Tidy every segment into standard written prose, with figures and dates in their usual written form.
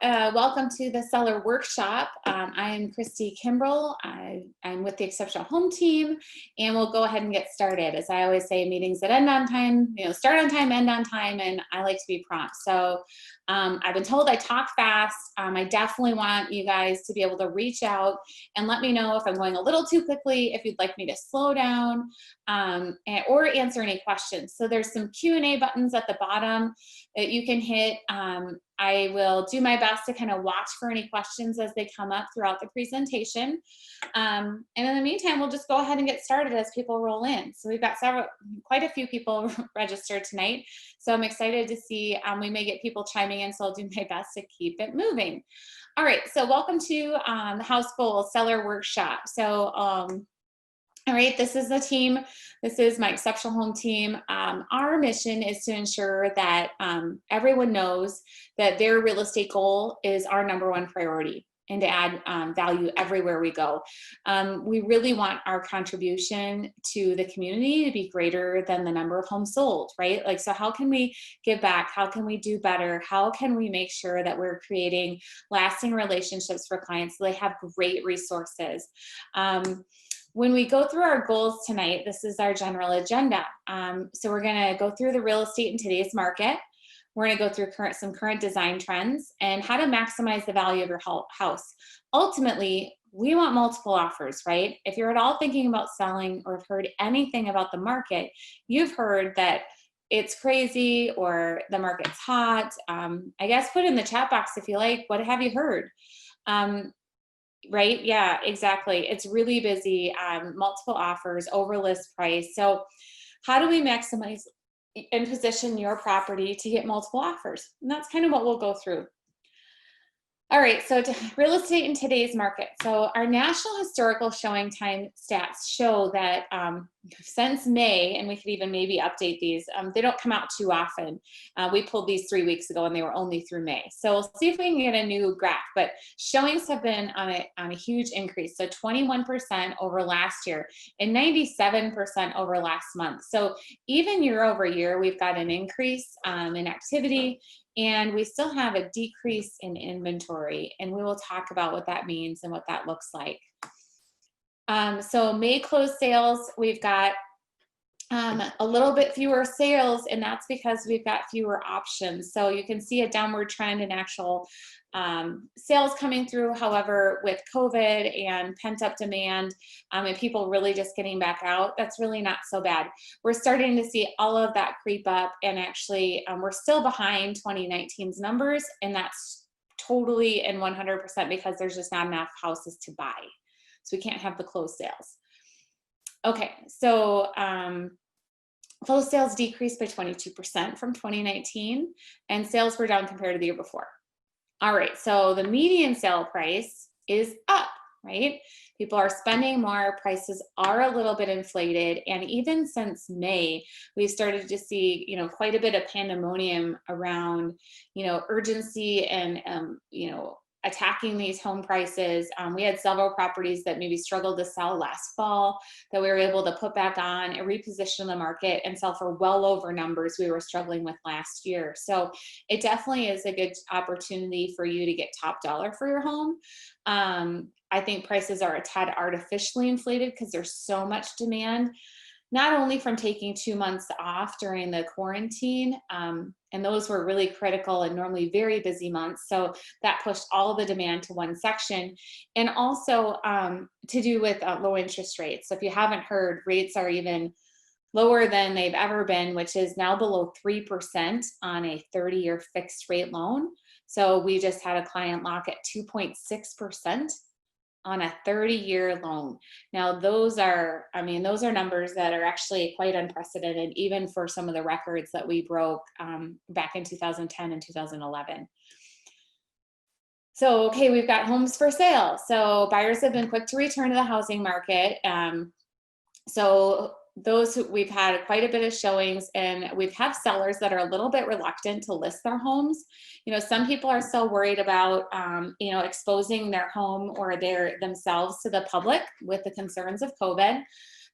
welcome to the seller workshop. I am Christy Kimbrel. I'm with the Exceptional Home team, and we'll go ahead and get started. As I always say, meetings that end on time, start on time, end on time, and I like to be prompt. So I've been told I talk fast. I definitely want you guys to be able to reach out and let me know if I'm going a little too quickly, if you'd like me to slow down, or answer any questions. So there's some Q&A buttons at the bottom that you can hit. I will do my best to kind of watch for any questions as they come up throughout the presentation. And in the meantime, we'll just go ahead and get started as people roll in. So we've got quite a few people registered tonight. So I'm excited to see, we may get people chiming in, so I'll do my best to keep it moving. All right, so welcome to the House Goals Seller Workshop. So, all right, this is the team. This is my Exceptional Home team. Our mission is to ensure that everyone knows that their real estate goal is our #1 priority, and to add value everywhere we go. We really want our contribution to the community to be greater than the number of homes sold, right? Like, so how can we give back? How can we do better? How can we make sure that we're creating lasting relationships for clients so they have great resources? When we go through our goals tonight, this is our general agenda. So we're gonna go through the real estate in today's market. We're gonna go through some current design trends and how to maximize the value of your house. Ultimately, we want multiple offers, right? If you're at all thinking about selling or have heard anything about the market, you've heard that it's crazy or the market's hot. I guess put in the chat box if you like, what have you heard? Right? Yeah, exactly. It's really busy, multiple offers, over list price. So how do we maximize and position your property to get multiple offers? And that's kind of what we'll go through. All right, so real estate in today's market. So our national historical showing time stats show that since May, and we could even maybe update these, they don't come out too often. We pulled these 3 weeks ago and they were only through May. So we'll see if we can get a new graph, but showings have been on a huge increase. So 21% over last year and 97% over last month. So even year over year, we've got an increase in activity, and we still have a decrease in inventory, and we will talk about what that means and what that looks like. So May closed sales, we've got a little bit fewer sales, and that's because we've got fewer options. So you can see a downward trend in actual sales coming through. However, with COVID and pent-up demand and people really just getting back out, that's really not so bad. We're starting to see all of that creep up, and actually we're still behind 2019's numbers, and that's totally and 100% because there's just not enough houses to buy. So we can't have the closed sales. Okay, so closed sales decreased by 22% from 2019, and sales were down compared to the year before. All right, so the median sale price is up, right? People are spending more, prices are a little bit inflated, and even since May, we've started to see, quite a bit of pandemonium around, urgency and, attacking these home prices. We had several properties that maybe struggled to sell last fall that we were able to put back on and reposition the market and sell for well over numbers we were struggling with last year. So it definitely is a good opportunity for you to get top dollar for your home. I think prices are a tad artificially inflated because there's so much demand, not only from taking 2 months off during the quarantine, and those were really critical and normally very busy months. So that pushed all the demand to one section, and also to do with low interest rates. So if you haven't heard, rates are even lower than they've ever been, which is now below 3% on a 30-year fixed rate loan. So we just had a client lock at 2.6% on a 30-year loan. Now, those are numbers that are actually quite unprecedented, even for some of the records that we broke back in 2010 and 2011. So, okay, we've got homes for sale. So buyers have been quick to return to the housing market. We've had quite a bit of showings, and we've had sellers that are a little bit reluctant to list their homes. Some people are still worried about, exposing their home or themselves to the public with the concerns of COVID.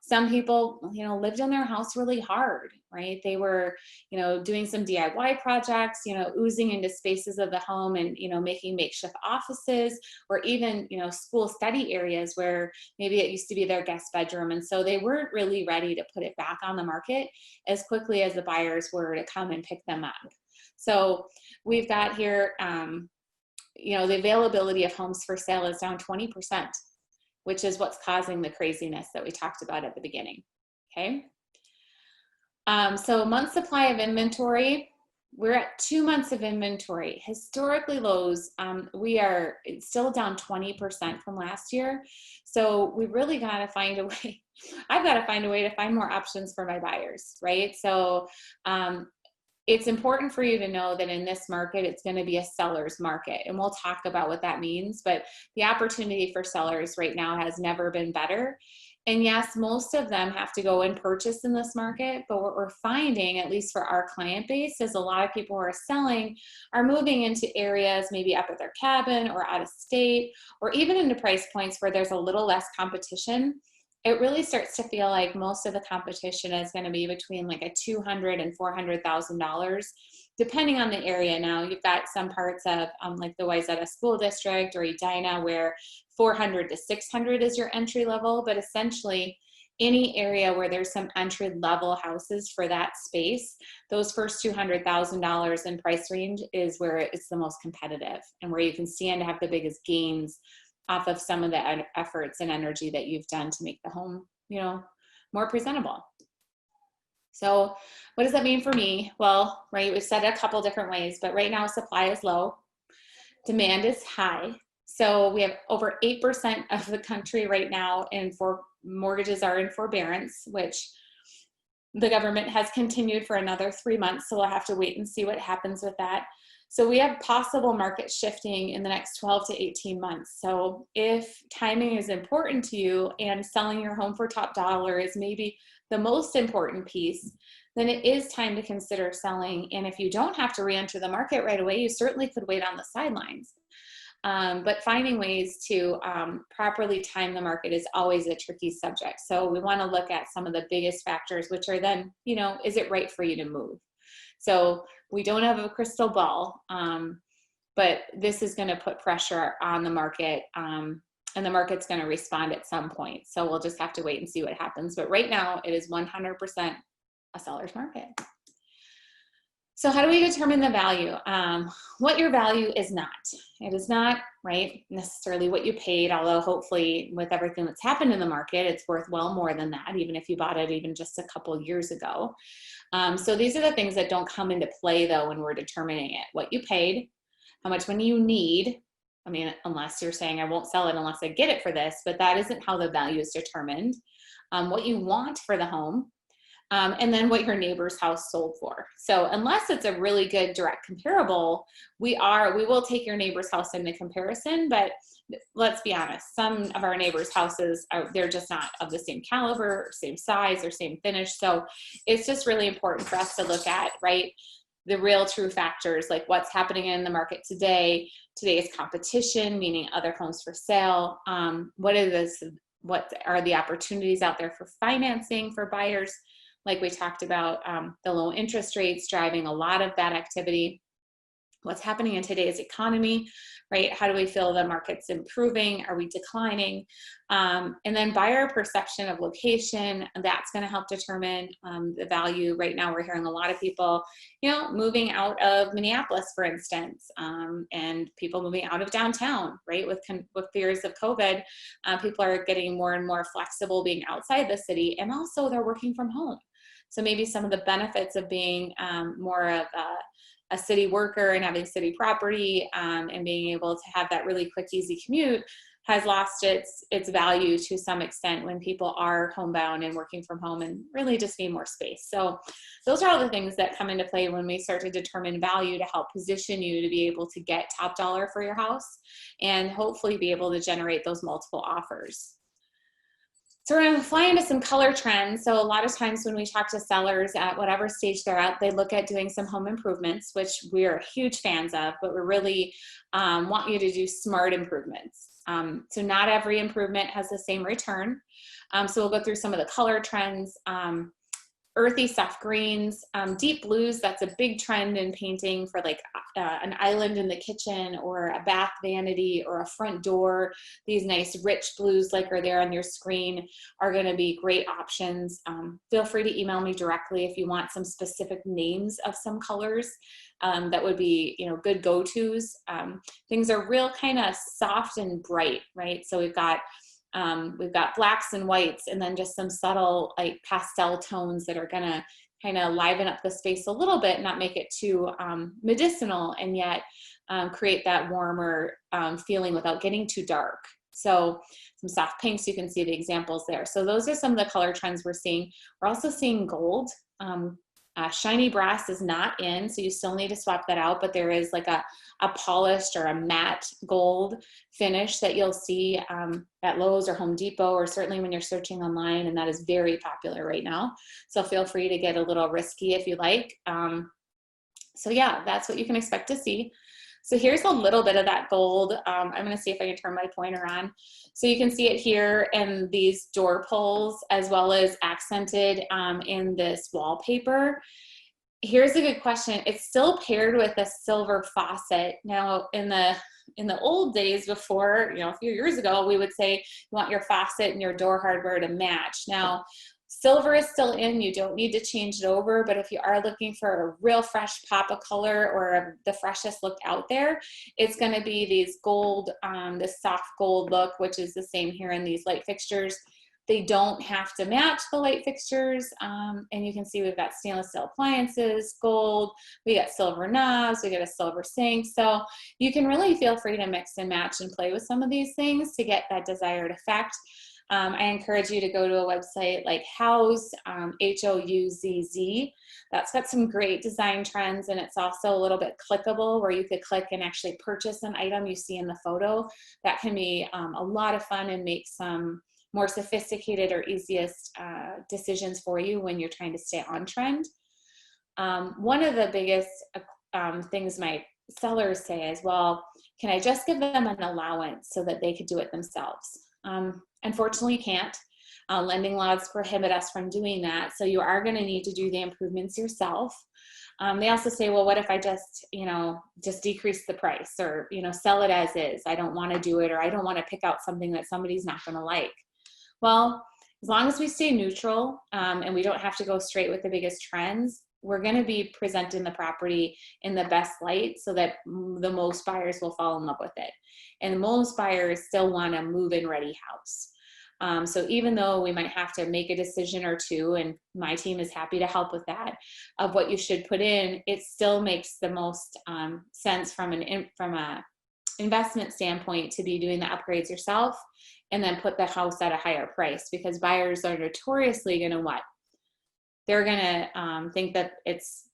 Some people, lived in their house really hard, right? They were, doing some DIY projects, oozing into spaces of the home and, making makeshift offices or even, school study areas where maybe it used to be their guest bedroom. And so they weren't really ready to put it back on the market as quickly as the buyers were to come and pick them up. So we've got here, the availability of homes for sale is down 20%, which is what's causing the craziness that we talked about at the beginning, okay? So month supply of inventory, we're at 2 months of inventory. Historically lows, we are still down 20% from last year. So we really gotta find a way, I've gotta find a way to find more options for my buyers, right? So it's important for you to know that in this market, it's going to be a seller's market. And we'll talk about what that means. But the opportunity for sellers right now has never been better. And yes, most of them have to go and purchase in this market. But what we're finding, at least for our client base, is a lot of people who are selling are moving into areas maybe up at their cabin or out of state, or even into price points where there's a little less competition. It really starts to feel like most of the competition is going to be between like a $200,000 and $400,000, depending on the area. Now, you've got some parts of like the Wayzata School District or Edina where 400 to 600 is your entry level, but essentially any area where there's some entry level houses for that space, those first $200,000 in price range is where it's the most competitive and where you can stand to have the biggest gains off of some of the efforts and energy that you've done to make the home, more presentable. So what does that mean for me? Well, right, we've said it a couple different ways, but right now supply is low, demand is high. So we have over 8% of the country right now mortgages are in forbearance, which the government has continued for another 3 months. So we'll have to wait and see what happens with that. So we have possible market shifting in the next 12 to 18 months. So if timing is important to you and selling your home for top dollar is maybe the most important piece, then it is time to consider selling. And if you don't have to re-enter the market right away, you certainly could wait on the sidelines. But finding ways to properly time the market is always a tricky subject. So we want to look at some of the biggest factors, which are then, is it right for you to move? So we don't have a crystal ball, but this is going to put pressure on the market, and the market's going to respond at some point. So we'll just have to wait and see what happens. But right now, it is 100% a seller's market. So how do we determine the value? What your value is not. It is not, right, necessarily what you paid, although hopefully with everything that's happened in the market, it's worth well more than that, even if you bought it even just a couple years ago. So these are the things that don't come into play though when we're determining it. What you paid, how much money you need. I mean, unless you're saying I won't sell it unless I get it for this, but that isn't how the value is determined. What you want for the home, and then what your neighbor's house sold for. So unless it's a really good direct comparable, we will take your neighbor's house into comparison, but let's be honest, some of our neighbors' houses they're just not of the same caliber, or same size, or same finish. So it's just really important for us to look at, right, the real true factors, like what's happening in the market today, today's competition, meaning other homes for sale. What are the opportunities out there for financing for buyers? Like we talked about, the low interest rates driving a lot of that activity. What's happening in today's economy, right? How do we feel the market's improving? Are we declining? And then buyer perception of location, that's going to help determine the value. Right now, we're hearing a lot of people, moving out of Minneapolis, for instance, and people moving out of downtown, right? With fears of COVID, people are getting more and more flexible being outside the city, and also they're working from home. So maybe some of the benefits of being more of a city worker and having city property and being able to have that really quick, easy commute has lost its value to some extent when people are homebound and working from home and really just need more space. So those are all the things that come into play when we start to determine value to help position you to be able to get top dollar for your house and hopefully be able to generate those multiple offers. So we're going to fly into some color trends. So a lot of times when we talk to sellers at whatever stage they're at, they look at doing some home improvements, which we're huge fans of, but we really want you to do smart improvements. So not every improvement has the same return. So we'll go through some of the color trends. Earthy soft greens, deep blues, that's a big trend in painting for like an island in the kitchen or a bath vanity or a front door. These nice rich blues like are there on your screen are going to be great options. Feel free to email me directly if you want some specific names of some colors that would be, you know, good go-tos. Things are real kind of soft and bright, right? So we've got blacks and whites, and then just some subtle like pastel tones that are gonna kind of liven up the space a little bit, not make it too medicinal, and yet create that warmer feeling without getting too dark. So some soft pinks, you can see the examples there. So those are some of the color trends we're seeing. We're also seeing gold. Shiny brass is not in, so you still need to swap that out, but there is like a polished or a matte gold finish that you'll see at Lowe's or Home Depot, or certainly when you're searching online, and that is very popular right now. So feel free to get a little risky if you like. So yeah, that's what you can expect to see. So here's a little bit of that gold. I'm going to see if I can turn my pointer on. So you can see it here in these door pulls, as well as accented in this wallpaper. Here's a good question. It's still paired with a silver faucet. Now, in the old days, before, you know, a few years ago, we would say you want your faucet and your door hardware to match. Now, silver is still in, you don't need to change it over, but if you are looking for a real fresh pop of color or the freshest look out there, it's going to be these gold, this soft gold look, which is the same here in these light fixtures. They don't have to match the light fixtures, and you can see we've got stainless steel appliances, gold, we got silver knobs, we got a silver sink, so you can really feel free to mix and match and play with some of these things to get that desired effect. I encourage you to go to a website like Houzz, Houzz. That's got some great design trends, and it's also a little bit clickable, where you could click and actually purchase an item you see in the photo. That can be a lot of fun and make some more sophisticated or easiest decisions for you when you're trying to stay on trend. One of the biggest things my sellers say is, well, can I just give them an allowance so that they could do it themselves? Unfortunately, you can't. Lending laws prohibit us from doing that. So you are going to need to do the improvements yourself. They also say, well, what if I just, just decrease the price, or, sell it as is? I don't want to do it, or I don't want to pick out something that somebody's not going to like. Well, as long as we stay neutral and we don't have to go straight with the biggest trends, we're going to be presenting the property in the best light so that the most buyers will fall in love with it. And most buyers still want a move-in ready house. So even though we might have to make a decision or two, and my team is happy to help with that, of what you should put in, it still makes the most sense from a investment standpoint to be doing the upgrades yourself and then put the house at a higher price, because buyers are notoriously going to what? They're going to think that it's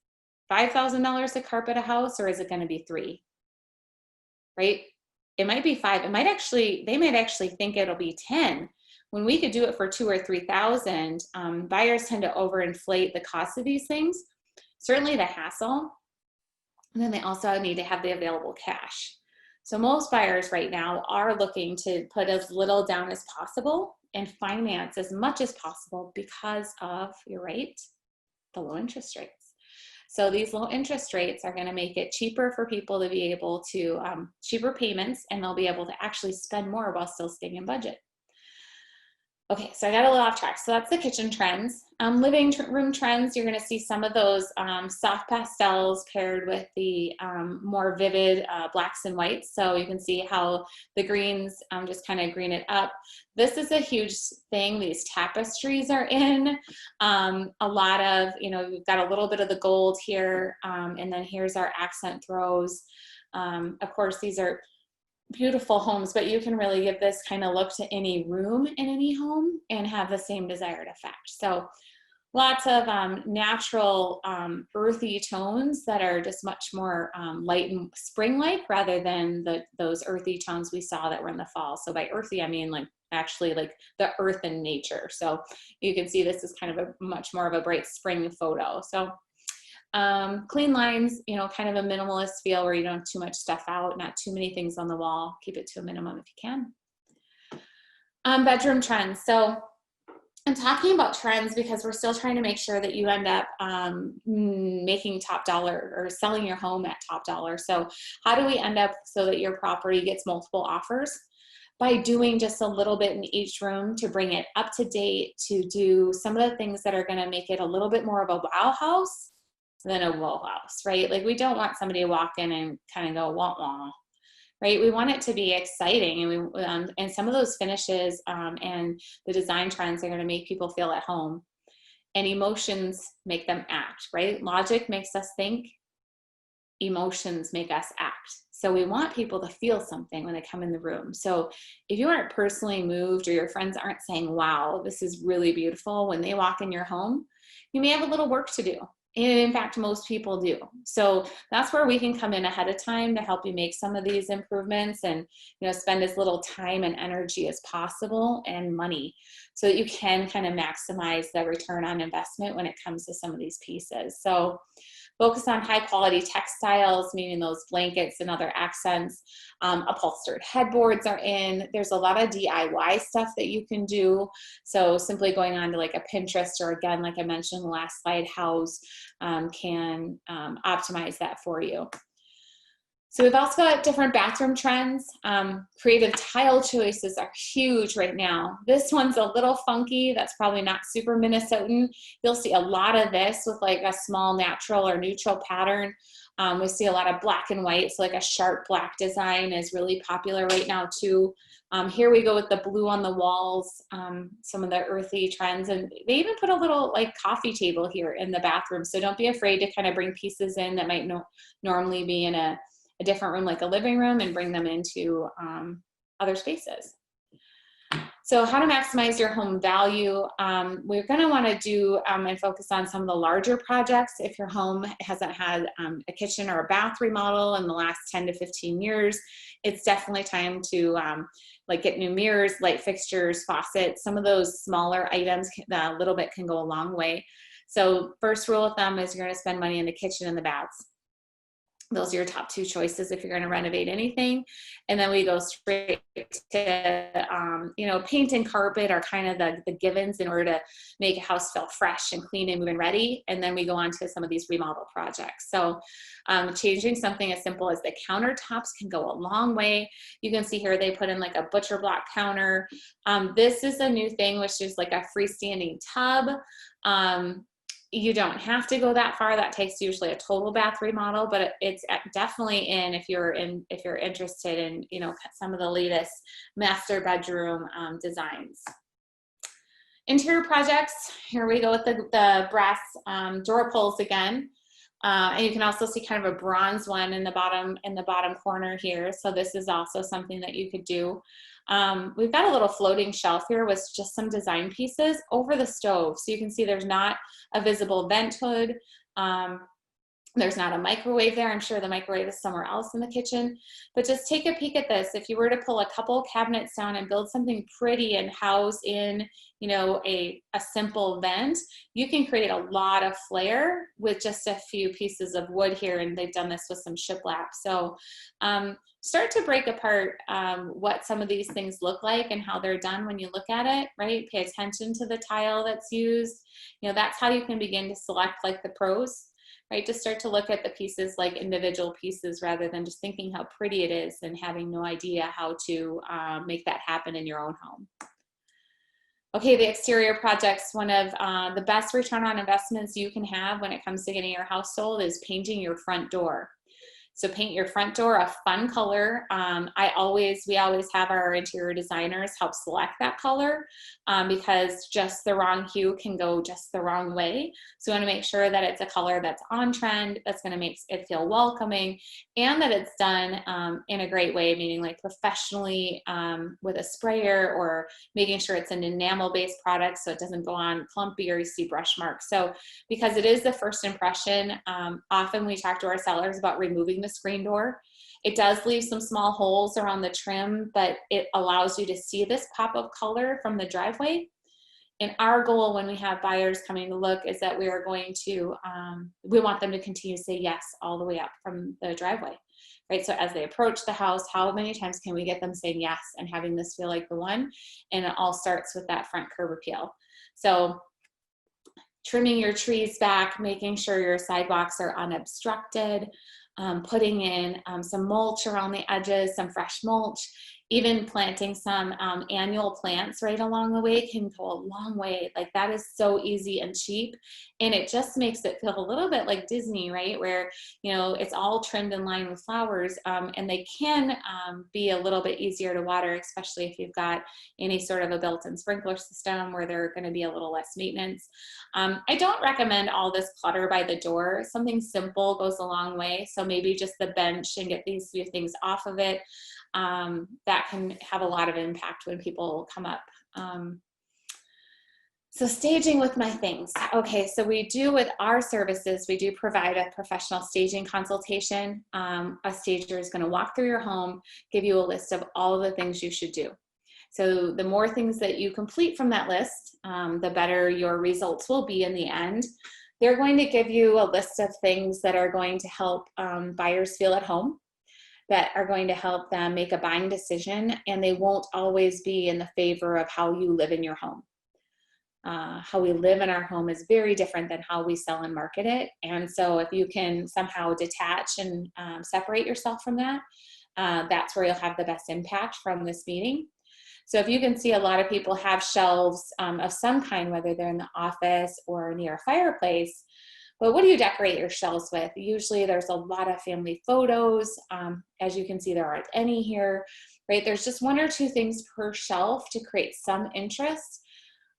$5,000 to carpet a house, or is it going to be $3,000, right? It might be $5,000. They might actually think it'll be $10,000. When we could do it for $2,000 or $3,000, buyers tend to overinflate the cost of these things. Certainly the hassle, and then they also need to have the available cash. So most buyers right now are looking to put as little down as possible and finance as much as possible because of, you're right, the low interest rates. So these low interest rates are going to make it cheaper for people to be able to, cheaper payments, and they'll be able to actually spend more while still staying in budget. Okay, so I got a little off track. So that's the kitchen trends. Living room trends, you're going to see some of those soft pastels paired with the more vivid blacks and whites. So you can see how the greens just kind of green it up. This is a huge thing. These tapestries are in. A lot of, we've got a little bit of the gold here, and then here's our accent throws. Of course, these are beautiful homes, but you can really give this kind of look to any room in any home and have the same desired effect. So lots of natural earthy tones that are just much more light and spring-like, rather than those earthy tones we saw that were in the fall. So by earthy, I mean actually the earth in nature. So you can see this is kind of a much more of a bright spring photo. So clean lines, kind of a minimalist feel where you don't have too much stuff out, not too many things on the wall. Keep it to a minimum if you can. Bedroom trends. So I'm talking about trends because we're still trying to make sure that you end up making top dollar or selling your home at top dollar. So how do we end up so that your property gets multiple offers? By doing just a little bit in each room to bring it up to date, to do some of the things that are going to make it a little bit more of a wow house than a whoa house, right? Like we don't want somebody to walk in and kind of go wah wah, right? We want it to be exciting, and and some of those finishes and the design trends are going to make people feel at home, and emotions make them act, right? Logic makes us think, emotions make us act. So we want people to feel something when they come in the room. So if you aren't personally moved or your friends aren't saying, wow, this is really beautiful, when they walk in your home, you may have a little work to do. And in fact, most people do. So that's where we can come in ahead of time to help you make some of these improvements and, spend as little time and energy as possible and money so that you can kind of maximize the return on investment when it comes to some of these pieces. So focus on high quality textiles, meaning those blankets and other accents. Upholstered headboards are in. There's a lot of DIY stuff that you can do. So simply going on to like a Pinterest, or again, like I mentioned in the last slide, House can optimize that for you. So we've also got different bathroom trends. Creative tile choices are huge right now. This one's a little funky. That's probably not super Minnesotan. You'll see a lot of this with like a small natural or neutral pattern. We see a lot of black and white. So like a sharp black design is really popular right now too. Here we go with the blue on the walls, some of the earthy trends. And they even put a little like coffee table here in the bathroom. So don't be afraid to kind of bring pieces in that might normally be in a different room, like a living room, and bring them into other spaces. So how to maximize your home value. We're going to want to do and focus on some of the larger projects. If your home hasn't had a kitchen or a bath remodel in the last 10 to 15 years, it's definitely time to like get new mirrors, light fixtures, faucets. Some of those smaller items, a little bit can go a long way. So first rule of thumb is you're going to spend money in the kitchen and the baths. Those are your top two choices if you're going to renovate anything. And then we go straight to, paint and carpet are kind of the givens in order to make a house feel fresh and clean and moving ready. And then we go on to some of these remodel projects. So changing something as simple as the countertops can go a long way. You can see here they put in like a butcher block counter. This is a new thing, which is like a freestanding tub. You don't have to go that far. That takes usually a total bath remodel, but it's definitely if you're interested in, some of the latest master bedroom designs. Interior projects, here we go with the brass door pulls again. And you can also see kind of a bronze one in the bottom corner here. So this is also something that you could do. We've got a little floating shelf here with just some design pieces over the stove. So you can see there's not a visible vent hood. There's not a microwave there. I'm sure the microwave is somewhere else in the kitchen, but just take a peek at this. If you were to pull a couple cabinets down and build something pretty and house in, a simple vent, you can create a lot of flair with just a few pieces of wood here. And they've done this with some shiplap. So start to break apart what some of these things look like and how they're done when you look at it, right? Pay attention to the tile that's used. That's how you can begin to select like the pros. Right, to start to look at the pieces like individual pieces rather than just thinking how pretty it is and having no idea how to make that happen in your own home. Okay, the exterior projects, one of the best return on investments you can have when it comes to getting your house sold is painting your front door. So paint your front door a fun color. We always have our interior designers help select that color because just the wrong hue can go just the wrong way. So we want to make sure that it's a color that's on trend, that's going to make it feel welcoming, and that it's done in a great way, meaning like professionally with a sprayer, or making sure it's an enamel-based product so it doesn't go on clumpy or you see brush marks. So because it is the first impression, often we talk to our sellers about removing the screen door. It does leave some small holes around the trim, but it allows you to see this pop of color from the driveway. And our goal when we have buyers coming to look is that we are going to, we want them to continue to say yes all the way up from the driveway. right? So as they approach the house, how many times can we get them saying yes and having this feel like the one? And it all starts with that front curb appeal. So trimming your trees back, making sure your sidewalks are unobstructed, putting in some mulch around the edges, some fresh mulch, even planting some annual plants right along the way can go a long way. Like that is so easy and cheap. And it just makes it feel a little bit like Disney, right? Where, you know, it's all trimmed in line with flowers, and they can be a little bit easier to water, especially if you've got any sort of a built-in sprinkler system where they're going to be a little less maintenance. I don't recommend all this clutter by the door. Something simple goes a long way. So maybe just the bench and get these few things off of it. That can have a lot of impact when people come up. So staging with my things. Okay, so we do with our services, we do provide a professional staging consultation. A stager is going to walk through your home, give you a list of all of the things you should do. So the more things that you complete from that list, the better your results will be in the end. They're going to give you a list of things that are going to help buyers feel at home, that are going to help them make a buying decision, and they won't always be in the favor of how you live in your home. How we live in our home is very different than how we sell and market it. And so if you can somehow detach and separate yourself from that, that's where you'll have the best impact from this meeting. So if you can see, a lot of people have shelves of some kind, whether they're in the office or near a fireplace. But what do you decorate your shelves with? Usually there's a lot of family photos. As you can see, there aren't any here, right? There's just one or two things per shelf to create some interest.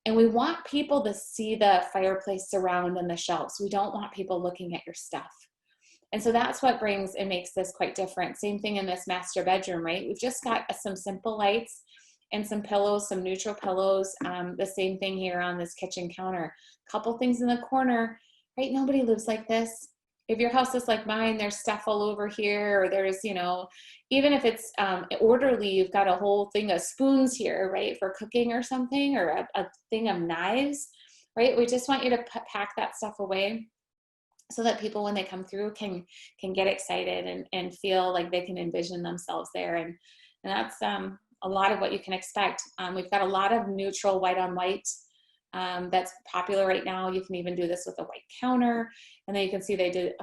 And we want people to see the fireplace surround and the shelves. We don't want people looking at your stuff. And so that's what brings and makes this quite different. Same thing in this master bedroom, right? We've just got some simple lights and some pillows, some neutral pillows. The same thing here on this kitchen counter. Couple things in the corner, right? Nobody lives like this. If your house is like mine, there's stuff all over here, or there's, you know, even if it's orderly, you've got a whole thing of spoons here, right, for cooking or something, or a thing of knives, right? We just want you to pack that stuff away so that people, when they come through, can get excited and feel like they can envision themselves there. And that's a lot of what you can expect. We've got a lot of neutral white on white. That's popular right now. You can even do this with a white counter. And then you can see they did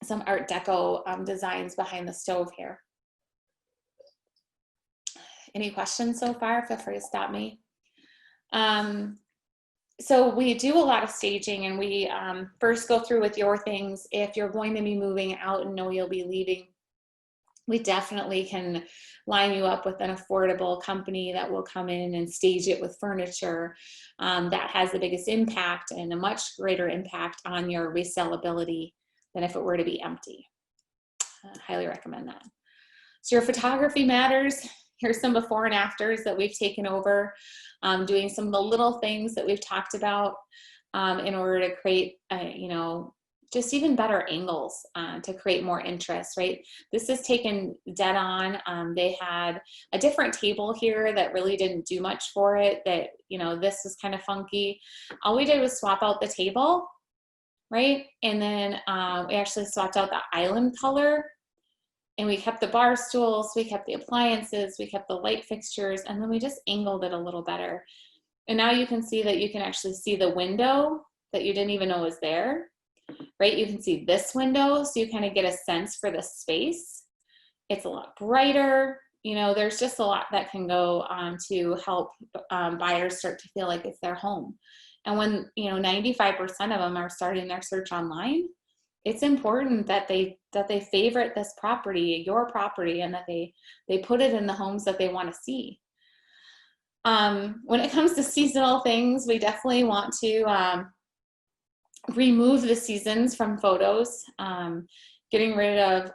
some Art Deco designs behind the stove here. Any questions so far? Feel free to stop me. So we do a lot of staging, and we first go through with your things. If you're going to be moving out and know you'll be leaving, we definitely can line you up with an affordable company that will come in and stage it with furniture. That has the biggest impact and a much greater impact on your resaleability than if it were to be empty. Highly recommend that. So your photography matters. Here's some before and afters that we've taken over, doing some of the little things that we've talked about in order to create, you know, just even better angles to create more interest, right? This is taken dead on. They had a different table here that really didn't do much for it, that, you know, this was kind of funky. All we did was swap out the table, right? And then we actually swapped out the island color, and we kept the bar stools, we kept the appliances, we kept the light fixtures, and then we just angled it a little better. And now you can see that you can actually see the window that you didn't even know was there. Right, you can see this window, so you kind of get a sense for the space. It's a lot brighter. You know, there's just a lot that can go to help buyers start to feel like it's their home. And when, you know, 95% of them are starting their search online, it's important that they favorite this property, your property, and that they put it in the homes that they want to see. When it comes to seasonal things, we definitely want to remove the seasons from photos. Getting rid of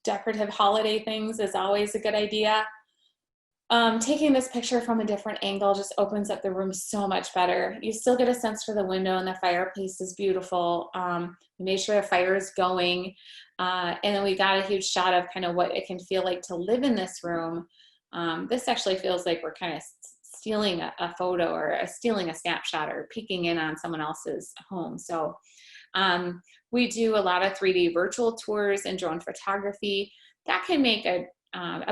decorative holiday things is always a good idea. Taking this picture from a different angle just opens up the room so much better. You still get a sense for the window, and the fireplace is beautiful. We made sure the fire is going. And then we got a huge shot of kind of what it can feel like to live in this room. This actually feels like we're kind of stealing a photo, or stealing a snapshot, or peeking in on someone else's home. So we do a lot of 3D virtual tours and drone photography. that can make a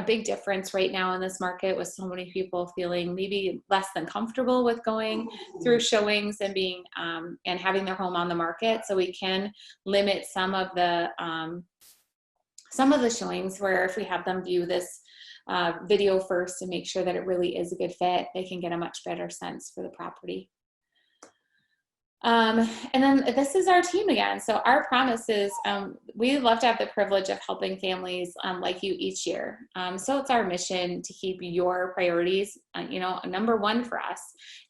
big difference right now in this market, with so many people feeling maybe less than comfortable with going through showings and being and having their home on the market. So we can limit some of the showings, where if we have them view this video first and make sure that it really is a good fit, they can get a much better sense for the property. And then this is our team again. So our promise is we love to have the privilege of helping families like you each year. So it's our mission to keep your priorities, number one for us,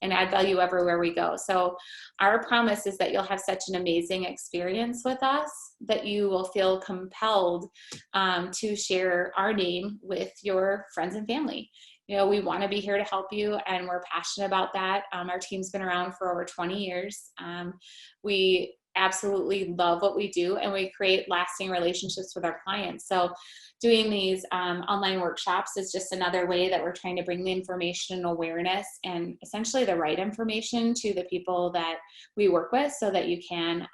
and add value everywhere we go. So our promise is that you'll have such an amazing experience with us that you will feel compelled to share our name with your friends and family. We want to be here to help you, and we're passionate about that. Our team's been around for over 20 years. We absolutely love what we do, and we create lasting relationships with our clients. So doing these online workshops is just another way that we're trying to bring the information and awareness, and essentially the right information, to the people that we work with, so that you can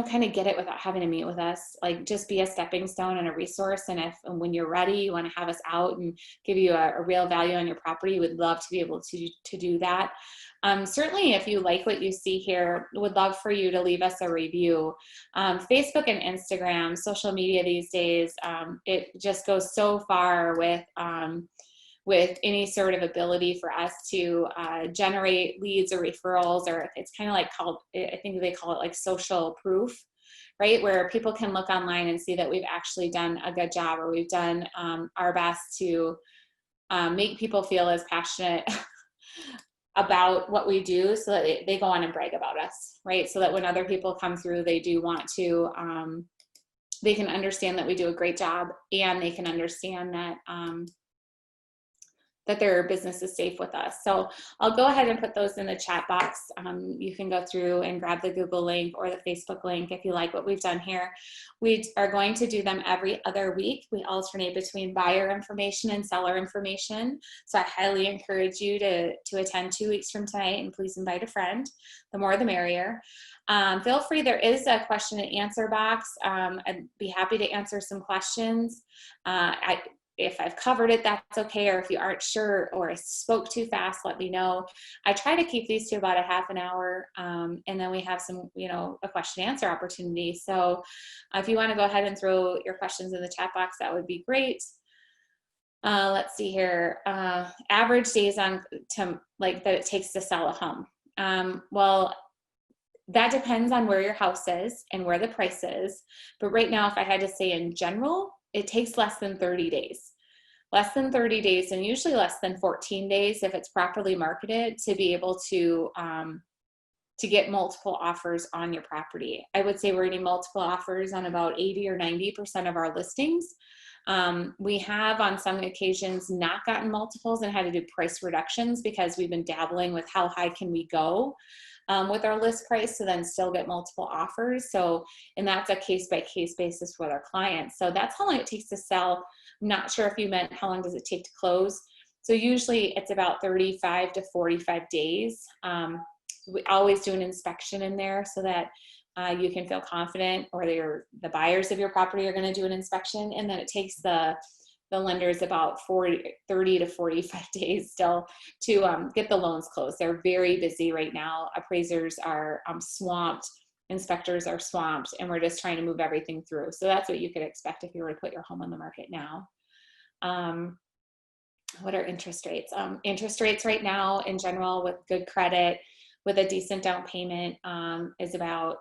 kind of get it without having to meet with us. Like, just be a stepping stone and a resource. And when you're ready, you want to have us out and give you a real value on your property, we'd love to be able to do that. Certainly, if you like what you see here, would love for you to leave us a review. Facebook and Instagram, social media these days, it just goes so far with any sort of ability for us to generate leads or referrals, or it's kind of like I think they call it like social proof, right? Where people can look online and see that we've actually done a good job, or we've done our best to make people feel as passionate about what we do, so that they go on and brag about us, right? So that when other people come through, they do want to, they can understand that we do a great job, and they can understand that that their business is safe with us. So I'll go ahead and put those in the chat box. You can go through and grab the Google link or the Facebook link if you like what we've done here. We are going to do them every other week. We alternate between buyer information and seller information. So I highly encourage you to attend 2 weeks from tonight, and please invite a friend. The more the merrier. Feel free, there is a question and answer box. I'd be happy to answer some questions. If I've covered it, that's okay. Or if you aren't sure, or I spoke too fast, let me know. I try to keep these to about a half an hour. And then we have some, a question and answer opportunity. So if you want to go ahead and throw your questions in the chat box, that would be great. Let's see here. Average days that it takes to sell a home. Well, that depends on where your house is and where the price is. But right now, if I had to say in general, it takes less than 30 days. Less than 30 days, and usually less than 14 days if it's properly marketed, to be able to get multiple offers on your property. I would say we're getting multiple offers on about 80 or 90% of our listings. We have on some occasions not gotten multiples and had to do price reductions, because we've been dabbling with how high can we go with our list price to then still get multiple offers. So, and that's a case-by-case basis with our clients. So that's how long it takes to sell. I'm not sure if you meant how long does it take to close. So usually it's about 35 to 45 days. We always do an inspection in there, so that you can feel confident, or the buyers of your property are going to do an inspection. And then it takes the lenders about 30 to 45 days still to get the loans closed. They're very busy right now. Appraisers are swamped, inspectors are swamped, and we're just trying to move everything through. So that's what you could expect if you were to put your home on the market now. What are interest rates? Interest rates right now in general, with good credit, with a decent down payment, is about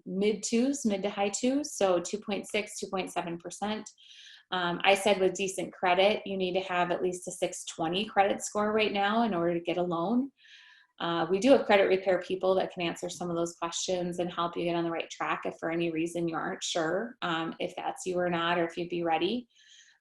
mid to high twos, so 2.6, 2.7%. I said with decent credit, you need to have at least a 620 credit score right now in order to get a loan. We do have credit repair people that can answer some of those questions and help you get on the right track if for any reason you aren't sure if that's you or not, or if you'd be ready.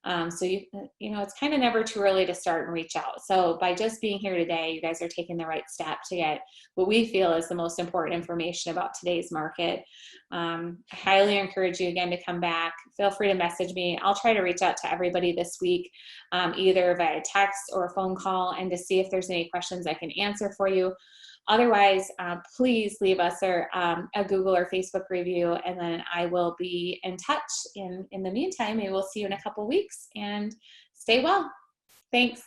So it's kind of never too early to start and reach out. So by just being here today, you guys are taking the right step to get what we feel is the most important information about today's market. I highly encourage you again to come back. Feel free to message me. I'll try to reach out to everybody this week, either via text or a phone call, and to see if there's any questions I can answer for you. Otherwise, please leave us a Google or Facebook review, and then I will be in touch. In the meantime, maybe we'll see you in a couple weeks, and stay well. Thanks.